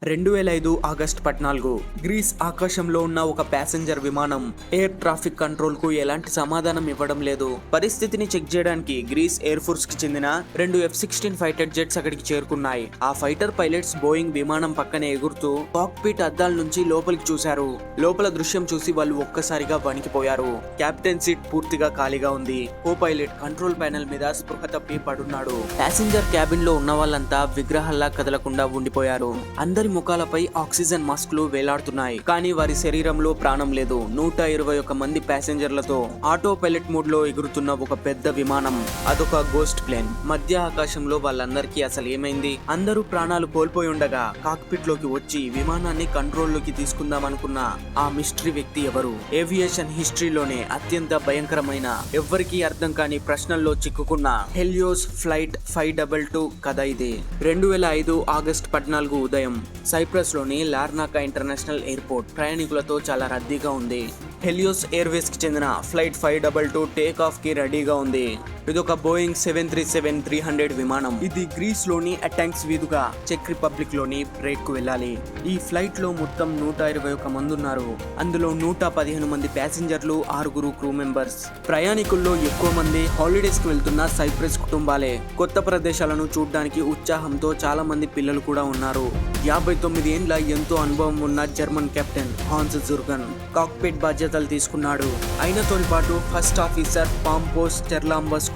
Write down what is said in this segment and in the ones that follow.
2005 August 14 grace ఆకాశంలో ఉన్న ఒక ప్యాసింజర్ విమానం ఎయిర్ ట్రాఫిక్ కంట్రోల్ కు ఎలాంటి సమాధానం ఇవ్వడం లేదు. పరిస్థితిని చెక్ చేయడానికి గ్రీస్ ఎయిర్ ఫోర్స్ కి చెందిన 2 F-16 ఫైటర్ జెట్స్ అక్కడికి చేరుకున్నాయి. ఆ ఫైటర్ పైలట్స్ బోయింగ్ విమానం పక్కనే ఎగురుతూ కాక్పిట్ అద్దాల నుంచి లోపలికి చూశారు. లోపల దృశ్యం చూసి వాళ్ళు ఒక్కసారిగా వణికిపోయారు. కెప్టెన్ సీట్ పూర్తిగా ఖాళీగా ఉంది. కో పైలట్ కంట్రోల్ ప్యానెల్ మీద స్పృహ తప్పి పడున్నాడు. ప్యాసింజర్ క్యాబిన్ లో ఉన్న వాళ్ళంతా విగ్రహాల్లా కదలకుండా ఉండిపోయారు. అందరి ముఖాలపై ఆక్సిజన్ మాస్కులు వేలాడుతున్నాయి, కానీ వారి శరీరంలో ప్రాణం లేదు. 121 మంది ప్యాసింజర్లతో ఆటో పైలట్ మోడ్ లో ఎగురుతున్న ఒక పెద్ద విమానం, అదొక గోస్ట్ ప్లేన్. మధ్య ఆకాశంలో వాళ్ళందరికీ అసలు ఏమైంది? అందరూ ప్రాణాలు కోల్పోయి ఉండగా కాక్పిట్ లోకి వచ్చి విమానాన్ని కంట్రోల్లోకి తీసుకుందామనుకున్న ఆ మిస్టరీ వ్యక్తి ఎవరు? ఏవియేషన్ హిస్టరీలోనే అత్యంత భయంకరమైన, ఎవ్వరికీ అర్థం కాని ప్రశ్నల్లో చిక్కుకున్న హెలియోస్ ఫ్లైట్ 522 కథ ఇది. 2005 ఆగస్టు 14 ఉదయం సైప్రస్ లోని లార్నాకా ఇంటర్నేషనల్ ఎయిర్పోర్ట్ ప్రయాణికులతో చాలా రద్దీగా ఉంది. హెలియోస్ ఎయిర్వేస్ కి చెందిన ఫ్లైట్ 522 టేక్ ఆఫ్ కి రెడీగా ఉంది. ఇదొక బోయింగ్ 737-300 విమానం. ఇది గ్రీస్ లోని అటాంక్స్ వీధుగా చెక్ రిపబ్లిక్ లోని బ్రేక్ కు వెళ్ళాలి. ఈ ఫ్లైట్ లో మొత్తం 121 మంది ఉన్నారు. అందులో 115 మంది ప్యాసింజర్లు, 6 క్రూ మెంబర్స్. ప్రయాణికుల్లో ఎక్కువ మంది హాలిడేస్ కి వెళ్తున్న సైప్రస్ కుటుంబాలే. కొత్త ప్రదేశాలను చూడడానికి ఉత్సాహంతో చాలా మంది పిల్లలు కూడా ఉన్నారు. 59 ఏండ్ల ఎంతో అనుభవం ఉన్న జర్మన్ కెప్టెన్ హాన్స్ జుర్గన్ కాక్పిట్ బాధ్యతలు తీసుకున్నాడు. ఆయనతో పాటు ఫస్ట్ ఆఫీసర్ పాంపోస్ టెర్లాంబస్కో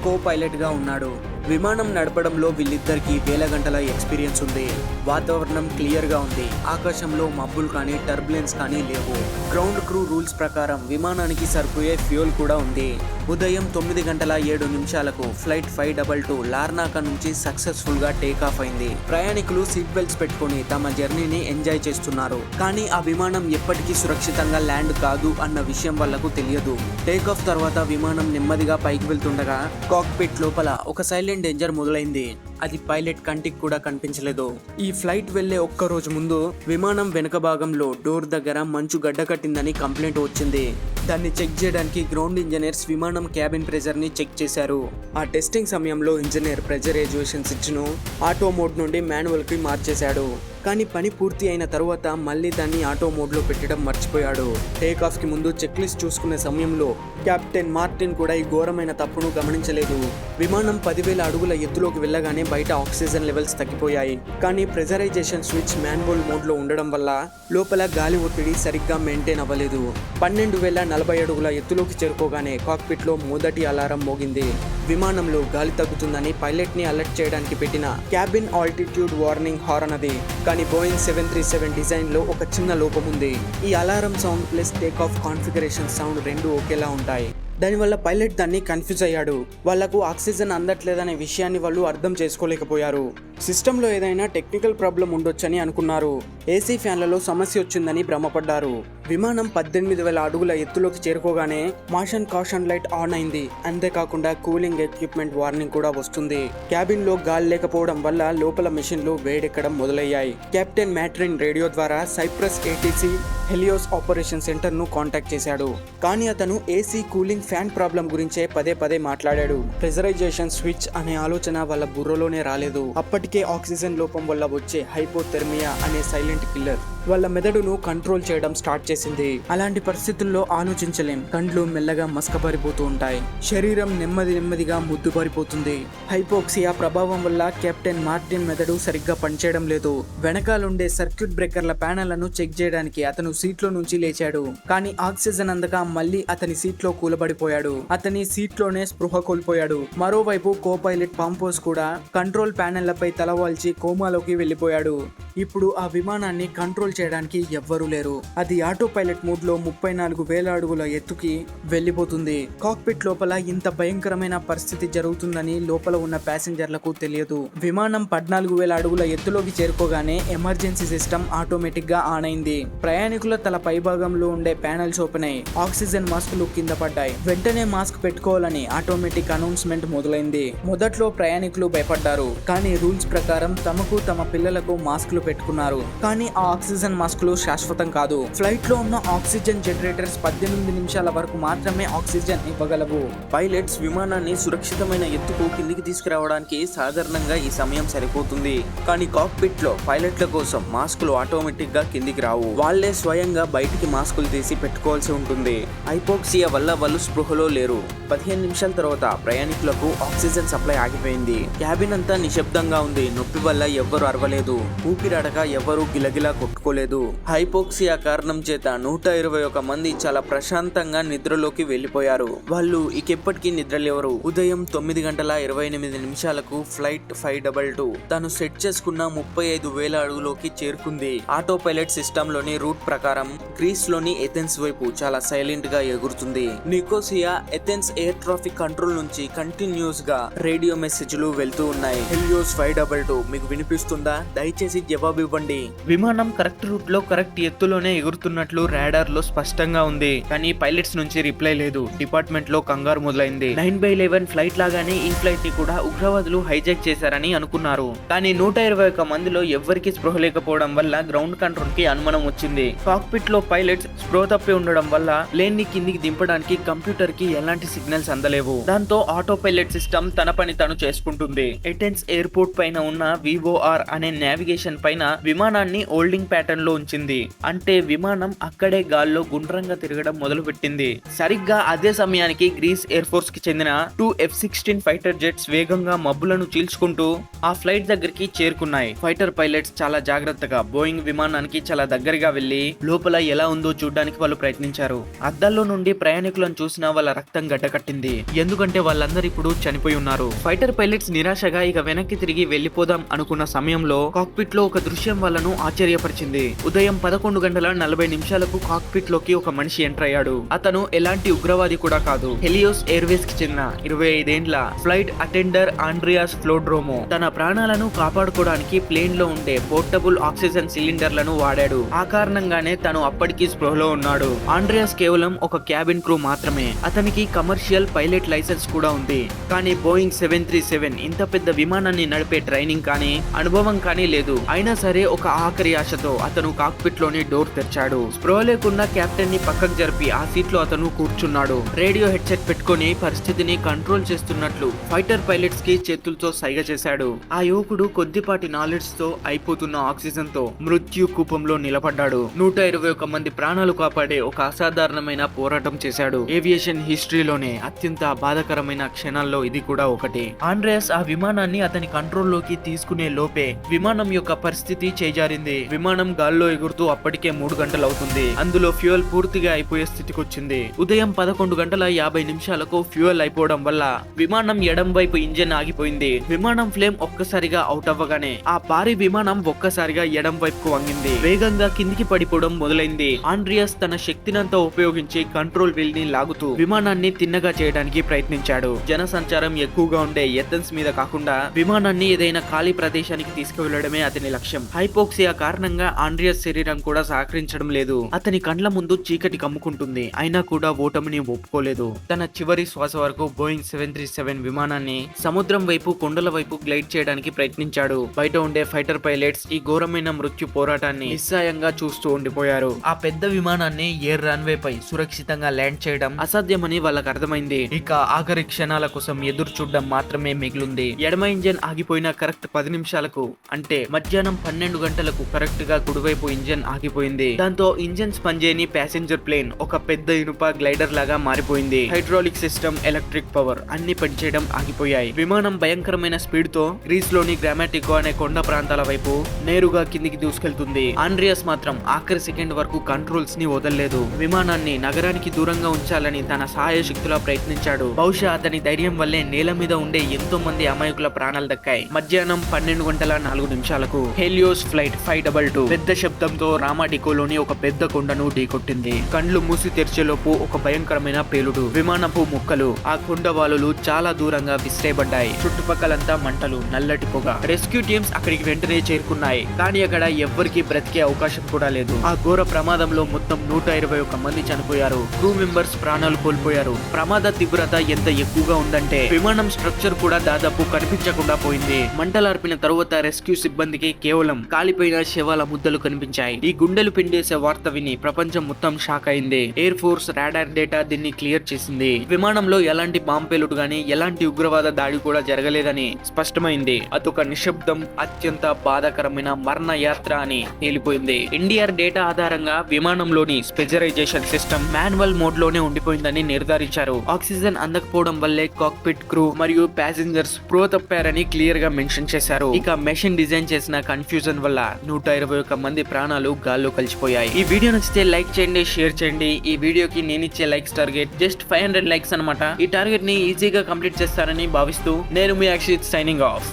కో పైలట్ గా ఉన్నాడు. విమానం నడపడంలో వీళ్ళిద్దరికి వేల గంటల ఎక్స్పీరియన్స్ ఉంది. వాతావరణం క్లియర్ గా ఉంది. ఆకాశంలో మబ్బులు కానీ టర్బులెన్స్ కానీ లేవు. గ్రౌండ్ క్రూ రూల్స్ ప్రకారం విమానానికి సరిపోయే ఫ్యూయల్ కూడా ఉంది. ఉదయం 9:07 ఫ్లైట్ 522 లార్నాకా నుంచి సక్సెస్ఫుల్ గా టేక్ ఆఫ్ అయింది. ప్రయాణికులు సీట్ బెల్ట్స్ పెట్టుకుని తమ జర్నీని ఎంజాయ్ చేస్తున్నారు. కానీ ఆ విమానం ఎప్పటికీ సురక్షితంగా ల్యాండ్ కాదు అన్న విషయం వాళ్లకు తెలియదు. టేక్ ఆఫ్ తర్వాత విమానం నెమ్మదిగా పైకి వెళ్తుండగా కాక్పిట్ లోపల ఒక సైలెంట్ డేంజర్ మొదలైంది. అది పైలట్ కంటికి కూడా కనిపించలేదు. ఈ ఫ్లైట్ వెళ్లే ఒక్క రోజు ముందు విమానం వెనుక భాగంలో డోర్ దగ్గర మంచు గడ్డ కట్టిందని కంప్లైంట్ వచ్చింది. దాన్ని చెక్ చేయడానికి గ్రౌండ్ ఇంజనీర్స్ విమానం క్యాబిన్ ప్రెజర్ ని చెక్ చేశారు. ఆ టెస్టింగ్ సమయంలో ఇంజనీర్ ప్రెజరైజేషన్ స్విచ్ ను ఆటో మోడ్ నుండి మాన్యువల్ కి మార్చేశాడు. కానీ పని పూర్తి అయిన తర్వాత మళ్ళీ దాన్ని ఆటో మోడ్ లో పెట్టడం మర్చిపోయాడు. టేక్ ఆఫ్ కి ముందు చెక్ లిస్ట్ చూసుకునే సమయంలో కెప్టెన్ మార్టిన్ కూడా ఈ ఘోరమైన తప్పును గమనించలేదు. విమానం 10,000 అడుగుల ఎత్తులోకి వెళ్ళగానే బయట ఆక్సిజన్ లెవెల్స్ తగ్గిపోయాయి. కానీ ప్రెజరైజేషన్ స్విచ్ మాన్యువల్ మోడ్ లో ఉండడం వల్ల లోపల గాలి ఒత్తిడి సరిగ్గా మెయింటైన్ అవ్వలేదు. 12,040 అడుగుల ఎత్తులోకి చేరుకోగానే కాక్పిట్ లో మొదటి అలారం మోగింది. విమానంలో గాలి తగ్గుతుందని పైలట్ ని అలర్ట్ చేయడానికి పెట్టిన క్యాబిన్ ఆల్టిట్యూడ్ వార్నింగ్ హార్న్ అది. కానీ బోయింగ్ 737 డిజైన్ లో ఒక చిన్న లోపం ఉంది. ఈ alarm sound plus take off configuration sound రెండు ఒకేలా ఉంటాయి. దానివల్ల పైలట్ దాన్ని కన్ఫ్యూజ్ అయ్యాడు. వాళ్లకు ఆక్సిజన్ అందట్లేదనే విషయాన్ని వాళ్ళు అర్థం చేసుకోలేకపోయారు. సిస్టంలో ఏదైనా టెక్నికల్ ప్రాబ్లం ఉండొచ్చని అనుకున్నారు. ఏసీ ఫ్యాన్లలో సమస్య వచ్చిందని భ్రమపడ్డారు. విమానం 18,000 అడుగుల ఎత్తులోకి చేరుకోగానే మాషన్ కాషన్ లైట్ ఆన్ అయింది. అంతేకాకుండా కూలింగ్ ఎక్విప్మెంట్ వార్నింగ్ కూడా వస్తుంది. క్యాబిన్ లో గాలి లేకపోవడం వల్ల లోపల మెషిన్లు వేడెక్కడం మొదలయ్యాయి. కెప్టెన్ మ్యాట్రిన్ రేడియో ద్వారా సైప్రస్ ఏటీసీ హెలియోస్ ఆపరేషన్ సెంటర్ ను కాంటాక్ట్ చేశాడు. కానీ అతను ఏసీ కూలింగ్ ఫ్యాన్ ప్రాబ్లం గురించే పదే మాట్లాడాడు. ప్రెజరైజేషన్ స్విచ్ అనే ఆలోచన వాళ్ళ బుర్రలోనే రాలేదు. అప్పటికే ఆక్సిజన్ లోపం వల్ల వచ్చే హైపోథెర్మియా అనే సైలెంట్ కిల్లర్ వాళ్ళ మెదడును కంట్రోల్ చేయడం స్టార్ట్ చేసింది. అలాంటి పరిస్థితుల్లో ఆలోచించలేం. కండ్లు మెల్లగా మసకబారిపోతూ ఉంటాయి. శరీరం నెమ్మదిగా ముద్దుబారిపోతుంది. హైపోక్సియా ప్రభావం వల్ల కెప్టెన్ మార్టిన్ మెదడు సరిగ్గా పనిచేయడం లేదు. వెనకాలుండే సర్క్యూట్ బ్రేకర్ల ప్యానెళ్లను చెక్ చేయడానికి అతను సీట్లో నుంచి లేచాడు. కానీ ఆక్సిజన్ అందక మళ్ళీ అతని సీట్లో కూలబడిపోయాడు. అతని సీట్లోనే స్పృహ కోల్పోయాడు. మరోవైపు కో పైలట్ పాంపోస్ కూడా కంట్రోల్ ప్యానెళ్లపై తలవాల్చి కోమాలోకి వెళ్లిపోయాడు. ఇప్పుడు ఆ విమానాన్ని కంట్రోల్ చేయడానికి ఎవ్వరూ లేరు. అది ఆటో పైలట్ మోడ్ లో 34,000 అడుగుల ఎత్తుకి వెళ్లిపోతుంది. కాక్పిట్ లోపల ఇంత భయంకరమైన పరిస్థితి జరుగుతుందని లోపల ఉన్న ప్యాసింజర్లకు తెలియదు. విమానం 14,000 అడుగుల ఎత్తులోకి చేరుకోగానే ఎమర్జెన్సీ సిస్టమ్ ఆటోమేటిక్ గా ఆన్ అయింది. ప్రయాణికుల తల పైభాగంలో ఉండే ప్యానెల్స్ ఓపెన్ అయ్యి ఆక్సిజన్ మాస్కులు కింద పడ్డాయి. వెంటనే మాస్క్ పెట్టుకోవాలని ఆటోమేటిక్ అనౌన్స్మెంట్ మొదలైంది. మొదట్లో ప్రయాణికులు భయపడ్డారు. కానీ రూల్స్ ప్రకారం తమకు తమ పిల్లలకు మాస్కులు మాస్కులు పెట్టుకున్నారు. కానీ ఆ ఆక్సిజన్ మాస్కులు శాశ్వతం కాదు. ఫ్లైట్ లో ఉన్న ఆక్సిజన్ జనరేటర్స్ 18 నిమిషాల వరకు మాత్రమే ఆక్సిజన్ ఇవ్వగలవు. పైలట్స్ విమానాన్ని సురక్షితమైన ఎత్తుకు కిందికి తీసుకురావడానికి సాధారణంగా ఈ సమయం సరిపోతుంది. కానీ కాక్పిట్ లో పైలట్ల కోసం మాస్కులు ఆటోమేటిక్ గా కిందికి రావు. వాళ్లే స్వయంగా బయటికి మాస్కులు తీసి పెట్టుకోవాల్సి ఉంటుంది. హైపోక్సియా వల్ల వాళ్ళు స్పృహలో లేరు. 15 నిమిషాల తర్వాత ప్రయాణికులకు ఆక్సిజన్ సప్లై ఆగిపోయింది. క్యాబిన్ అంతా నిశ్శబ్దంగా ఉంది. నొప్పి వల్ల ఎవ్వరు అరవలేదు. ఊపిరాడక ఎవ్వరూ గిలగిలా కొట్టుకోలేదు. హైపోక్సియా కారణం చేత 121 మంది చాలా ప్రశాంతంగా నిద్రలోకి వెళ్లిపోయారు. వాళ్ళు ఇకెప్పటికీ నిద్రలేవరు. ఉదయం 9:28 ఫ్లైట్ 522 తను సెట్ చేసుకున్న 35,000 అడుగులోకి చేరుకుంది. ఆటో పైలట్ సిస్టమ్ లోని రూట్ ప్రకారం గ్రీస్ లోని ఎథెన్స్ వైపు చాలా సైలెంట్ గా ఎగురుతుంది. Nicosia Athens air traffic control నుంచి కంటిన్యూస్ గా రేడియో మెసేజ్లు వెళ్తూ ఉన్నాయి. హెలియోస్ 522 మీకు వినిపిస్తుందా? దయచేసి జవాబు ఇవ్వండి. విమానం కరెక్ట్ రూట్ లో కరెక్ట్ ఎత్తులోనే ఎగురుతున్నట్లు రాడార్ లో స్పష్టంగా ఉంది. కానీ పైలట్స్ నుంచి రిప్లై లేదు. డిపార్ట్మెంట్ లో కంగారు మొదలైంది. 9/11 ఫ్లైట్ లాగానే ఈ ఫ్లైట్ ని కూడా ఉగ్రవాదులు హైజాక్ చేశారని అనుకున్నారు. కానీ 121 మందిలో ఎవ్వరికి స్పృహ లేకపోవడం వల్ల గ్రౌండ్ కంట్రోల్ కి అనుమానం వచ్చింది. కాక్పిట్ లో పైలట్స్ స్పృహ తప్పి ఉండడం వల్ల ప్లేన్ ని కిందికి దింపడానికి కంప్యూటర్ కి ఎలాంటి సిగ్నల్స్ అందలేవు. దాంతో ఆటో పైలట్ సిస్టమ్ తన పని తను చేసుకుంటుంది. ఎథెన్స్ ఎయిర్పోర్ట్ పైన ఉన్న VOR అనే నావిగేషన్ పైన విమానాన్ని హోల్డింగ్ ప్యాటర్న్ లో ఉంచింది. అంటే విమానం అక్కడే గాల్లో గుండ్రంగా తిరగడం మొదలు పెట్టింది. సరిగ్గా అదే సమయానికి గ్రీస్ ఎయిర్ ఫోర్స్ కి చెందిన 2 F-16 ఫైటర్ జెట్స్ వేగంగా మబ్బులను చీల్చుకుంటూ ఆ ఫ్లైట్ దగ్గరికి చేరుకున్నాయి. ఫైటర్ పైలట్స్ చాలా జాగ్రత్తగా బోయింగ్ విమానానికి చాలా దగ్గరగా వెళ్లి లోపల ఎలా ఉందో చూడడానికి వాళ్ళు ప్రయత్నించారు. అద్దాల్లో నుండి ప్రయాణికులను చూసిన వాళ్ళ రక్తం గడ్డకట్టింది. ఎందుకంటే వాళ్ళందరూ ఇప్పుడు చనిపోయి ఉన్నారు. ఫైటర్ పైలట్స్ నిరాశగా ఇక వెనక్కి తిరిగి వెళ్లిపోదాం అనుకున్న సమయంలో కాక్పిట్ లో ఒక దృశ్యం వాళ్ళను ఆశ్చర్యపరిచింది. ఉదయం 11:40 కాక్పిట్ లోకి ఒక మనిషి ఎంటర్ అయ్యాడు. అతను ఎలాంటి ఉగ్రవాది కూడా కాదు. హెలియోస్ ఎయిర్వేస్ కి చెందిన 25 ఏండ్ల ఫ్లైట్ అటెండర్ ఆండ్రియాస్ ఫ్లోడ్రోమో తన ప్రాణాలను కాపాడుకోవడానికి ప్లేన్ లో ఉండే పోర్టబుల్ ఆక్సిజన్ సిలిండర్లను వాడాడు. ఆ కారణంగానే తను అప్పటికి స్పృహలో ఉన్నాడు. ఆండ్రియాస్ కేవలం ఒక క్యాబిన్ క్రూ మాత్రమే. అతనికి కమర్షియల్ పైలట్ లైసెన్స్ కూడా ఉంది. కానీ బోయింగ్ 737 ఇంత పెద్ద విమానాన్ని నడిపే ట్రైనింగ్ కానీ అనుభవం కానీ లేదు. అయినా సరే ఒక ఆఖరి ఆశతో అతను కాక్పిట్ లోని డోర్ తెరిచాడు. స్పృహ లేకుండా కెప్టెన్ ని పక్కకు జరిపి ఆ సీట్ లో అతను కూర్చున్నాడు. రేడియో హెడ్సెట్ పెట్టుకుని పరిస్థితిని కంట్రోల్ చేస్తున్నట్లు ఫైటర్ పైలట్స్ కి చేతులతో సైగ చేశాడు. ఆ యువకుడు కొద్దిపాటి నాలెడ్జ్ తో అయిపోతున్న ఆక్సిజన్ తో మృత్యు కూపంలో నిలబడ్డాడు. 121 మంది ప్రాణాలు కాపాడే ఒక అసాధారణమైన పోరాటం చేశాడు. ఏవియేషన్ హిస్టరీలోనే అత్యంత బాధాకరమైన క్షణాల్లో ఇది కూడా ఒకటి. ఆండ్రియాస్ ఆ విమానాన్ని అతని కంట్రోల్లోకి తీసుకునే లోపే విమానం యొక్క పరిస్థితి చేజారింది. విమానం గాల్లో ఎగురుతూ అప్పటికే 3 గంటలు అవుతుంది. అందులో ఫ్యూయల్ పూర్తిగా అయిపోయే స్థితికి వచ్చింది. ఉదయం 11:50 ఫ్యూయల్ అయిపోవడం వల్ల విమానం ఎడం వైపు ఇంజన్ ఆగిపోయింది. విమానం ఫ్లేమ్ ఒక్కసారిగా అవుట్ అవ్వగానే ఆ భారీ విమానం ఒక్కసారిగా ఎడం వైపుకు వంగింది. వేగంగా కిందికి పడిపోవడం మొదలైంది. ఆండ్రియాస్ తన శక్తినంతా ఉపయోగించి కంట్రోల్ వీల్ ని లాగుతూ విమానాన్ని తిన్నగా చేయడానికి ప్రయత్నించాడు. జనసంచారం ఎక్కువగా ఉండే ఎథెన్స్ మీద కాకుండా విమానాన్ని ఏదైనా ఖాళీ ప్రదేశానికి తీసుకువెళ్లడమే అతని లక్ష్యం. హైపోక్సియా కారణంగా ఆండ్రియాస్ శరీరం కూడా సహకరించడం లేదు. అతని కండ్ల ముందు చీకటి కమ్ముకుంటుంది. అయినా కూడా ఓటమిని ఒప్పుకోలేదు. తన చివరి శ్వాస వరకు బోయింగ్ 737 విమానాన్ని సముద్రం వైపు కొండల వైపు గ్లైడ్ చేయడానికి ప్రయత్నించాడు. బయట ఉండే ఫైటర్ పైలట్స్ ఈ ఘోరమైన మృత్యు పోరాటాన్ని నిస్సాయంగా చూస్తూ ఉండిపోయారు. ఆ పెద్ద విమానాన్ని ఎయిర్ రన్వే పై సురక్షితంగా ల్యాండ్ చేయడం అసాధ్యమని వాళ్ళకి అర్థమైంది. ఇక ఆఖరి క్షణాల కోసం ఎదురు చూడడం మాత్రమే మిగిలింది. ఎడమ ఇంజన్ ఆగిపోయిన కరెక్ట్ 10 నిమిషాలకు అంటే మధ్యాహ్నం 12 గంటలకు కరెక్ట్ గా కుడివైపు ఇంజన్ ఆగిపోయింది. దాంతో ఇంజన్స్ పనిచేయని ప్యాసింజర్ ప్లేన్ ఒక పెద్ద ఇనుప గ్లైడర్ లాగా మారిపోయింది. హైడ్రాలిక్ సిస్టమ్, ఎలక్ట్రిక్ పవర్ అన్ని పనిచేయడం ఆగిపోయాయి. విమానం భయంకరమైన స్పీడ్ తో గ్రీస్ లోని గ్రామాటికో అనే కొండ ప్రాంతాల వైపు నేరుగా కిందికి దూసుకెళ్తుంది. ఆండ్రియాస్ మాత్రం ఆఖరి సెకండ్ వరకు కంట్రోల్స్ ని వదలలేదు. విమానాన్ని నగరానికి దూరంగా ఉంచాలని తన సహాయ శక్తులా ప్రయత్నించాడు. బహుశా అతని ధైర్యం వల్లే నేల మీద ఉండే ఎంతో మంది అమాయకుల ప్రాణాలు దక్కాయి. మధ్యాహ్నం 12:04 హెలియోస్ ఫ్లైట్ 522 పెద్ద శబ్దంతో రామాటికోలోని ఒక పెద్ద కొండను ఢీకొట్టింది. కండ్లు మూసి తెరిచేలోపు ఒక భయంకరమైన పేలుడు, విమానపు ముక్కలు, ఆ కొండ వాలులు చాలా దూరంగా విసిరేయబడ్డాయి. చుట్టుపక్కలంతా మంటలు, నల్లటి పొగ. రెస్క్యూ టీమ్స్ అక్కడికి వెంటనే చేరుకున్నాయి. కానీ అక్కడ ఎవ్వరికి బ్రతికే అవకాశం కూడా లేదు. ఆ ఘోర ప్రమాదంలో మొత్తం 121 మంది చనిపోయారు. క్రూ మెంబర్స్ ప్రాణాలు కోల్పోయారు. ప్రమాద తీవ్రత ఎంత ఎక్కువగా ఉందంటే విమానం స్ట్రక్చర్ కూడా దాదాపు కనిపించకుండా పోయింది. మంటలార్పిన తరువాత రెస్క్యూ సిబ్బందికి కేవలం కాలిపోయిన శవాల ముద్దలు కనిపించాయి. ఈ గుండెలు పిండేసే వార్త విని ప్రపంచం మొత్తం షాక్ అయింది. ఎయిర్ ఫోర్స్ రాడార్ డేటా దీన్ని క్లియర్ చేసింది. విమానంలో ఎలాంటి బాంబ్ పేలుడు గానీ ఎలాంటి ఉగ్రవాద దాడి కూడా జరగలేదని స్పష్టమైంది. అదొక నిశ్శబ్దం, అత్యంత బాధాకరమైన మరణ యాత్ర అని తేలిపోయింది. ఎన్డీఆర్ డేటా ఆధారంగా విమానంలోని స్పెజరైజేషన్ సిస్టమ్ మాన్యువల్ మోడ్ లోనే ఉండిపోయిందని నిర్ధారించారు. ఆక్సిజన్ అందకపోవడం వల్లే కాక్పిట్ క్రూ మరియు ప్యాసింజర్స్ స్పృహ తప్పారని క్లియర్ గా మెన్షన్ చేశారు. ఇక మెషిన్ డిజైన్ చేసిన కన్ఫ్యూజన్ వల్ల 121 మంది ప్రాణాలు గాల్లో కలిసిపోయాయి. ఈ వీడియో నచ్చితే లైక్ చేయండి, షేర్ చేయండి. ఈ వీడియోకి నేను ఇచ్చే లైక్స్ టార్గెట్ జస్ట్ 500 లైక్స్ అన్నమాట. ఈ టార్గెట్ ని ఈజీగా కంప్లీట్ చేస్తారని భావిస్తూ నేను మీ అక్షిత్ సైనింగ్ ఆఫ్.